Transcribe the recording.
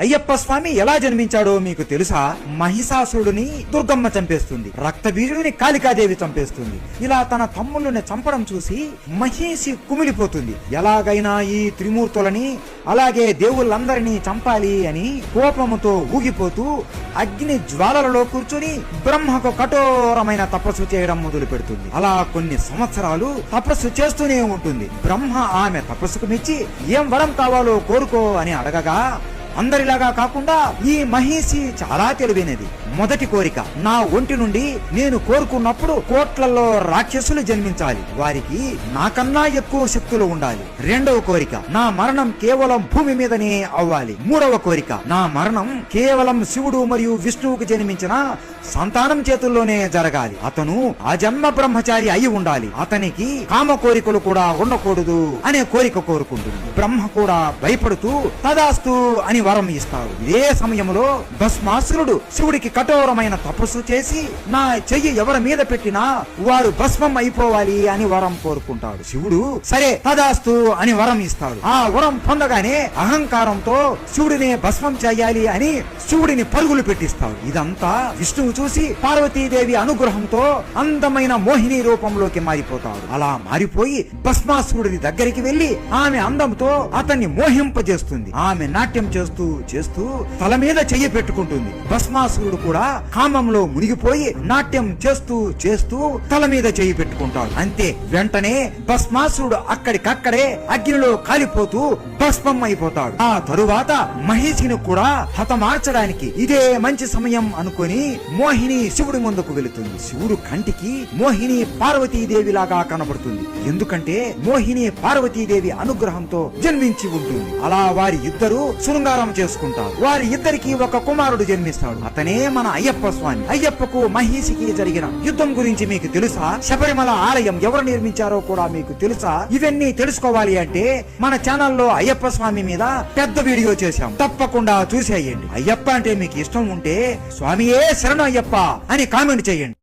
అయ్యప్ప స్వామి ఎలా జన్మించాడో మీకు తెలుసా? మహిషాసురుడిని దుర్గమ్మ చంపేస్తుంది, రక్తబీజుడిని కాళికాదేవి చంపేస్తుంది. ఇలా తన తమ్ముళ్ళని చంపడం చూసి మహిషి కుమిలిపోతుంది. ఎలాగైనా ఈ త్రిమూర్తులని అలాగే దేవుళ్ళందరినీ చంపాలి అని కోపముతో ఊగిపోతూ అగ్ని జ్వాలలలో కూర్చుని బ్రహ్మకు కఠోరమైన తపస్సు చేయడం మొదలు పెడుతుంది. అలా కొన్ని సంవత్సరాలు తపస్సు చేస్తూనే ఉంటుంది. బ్రహ్మ ఆమె తపస్సుకు మెచ్చి ఏం వరం కావాలో కోరుకో అని అడగగా, అందరిలాగా కాకుండా ఈ మహిషి చాలా తెలివైనది. మొదటి కోరిక, నా ఒంటి నుండి నేను కోరుకున్నప్పుడు కోట్లలో రాక్షసులు జన్మించాలి, వారికి నాకన్నా ఎక్కువ శక్తులు ఉండాలి. రెండవ కోరిక, నా మరణం కేవలం భూమి మీదనే అవ్వాలి. మూడవ కోరిక, నా మరణం కేవలం శివుడు మరియు విష్ణువుకు జన్మించిన సంతానం చేతుల్లోనే జరగాలి. అతను అజన్మ బ్రహ్మచారి అయి ఉండాలి, అతనికి కామ కోరికలు కూడా ఉండకూడదు అనే కోరిక కోరుకుంటుంది. బ్రహ్మ కూడా భయపడుతూ తదాస్తు అని వరం ఇస్తాడు. ఇదే సమయంలో భస్మాసురుడు శివుడికి కఠోరమైన తపస్సు చేసి నా చెయ్యి ఎవరి మీద పెట్టినా వారు భస్మం అయిపోవాలి అని వరం కోరుకుంటాడు. శివుడు సరే తదాస్తు అని వరం ఇస్తాడు. ఆ వరం పొందగానే అహంకారంతో శివుడిని భస్మం చేయాలి అని శివుడిని పరుగులు పెట్టిస్తాడు. ఇదంతా విష్ణువు చూసి పార్వతీదేవి అనుగ్రహంతో అందమైన మోహిని రూపంలోకి మారిపోతాడు. అలా మారిపోయి భస్మాసురుడి దగ్గరికి వెళ్లి ఆమె అందంతో అతన్ని మోహింపజేస్తుంది. ఆమె నాట్యం చేస్తూ చేస్తూ తల మీద చెయ్యి పెట్టుకుంటుంది. భస్మాసురుడు కూడా కామంలో మునిగిపోయి నాట్యం చేస్తూ చేస్తూ తల మీద చెయ్యి పెట్టుకుంటాడు. అంతే, వెంటనే భస్మాసురుడు అక్కడికక్కడే అగ్నిలో కాలిపోతూ భస్మం అయిపోతాడు. ఆ తరువాత మహిషిని కూడా హతమార్చడానికి ఇదే మంచి సమయం అనుకొని మోహిని శివుడి ముందుకు వెళుతుంది. శివుడు కంటికి మోహిని పార్వతీదేవి లాగా కనబడుతుంది, ఎందుకంటే మోహిని పార్వతీదేవి అనుగ్రహంతో జన్మించి ఉంటుంది. అలా వారి ఇద్దరు శృంగారం చేసుకుంటారు. వారి ఇద్దరికి ఒక కుమారుడు జన్మిస్తాడు. అతనే మన అయ్యప్ప స్వామి. అయ్యప్పకు మహిషికి జరిగిన యుద్ధం గురించి మీకు తెలుసా? శబరిమల ఆలయం ఎవరు నిర్మించారో కూడా మీకు తెలుసా? ఇవన్నీ తెలుసుకోవాలి అంటే మన ఛానల్లో అయ్యప్ప స్వామి మీద పెద్ద వీడియో చేశాం, తప్పకుండా చూసేయండి. అయ్యప్ప అంటే మీకు ఇష్టం ఉంటే స్వామియే శరణు అయ్యప్ప అని కామెంట్ చేయండి.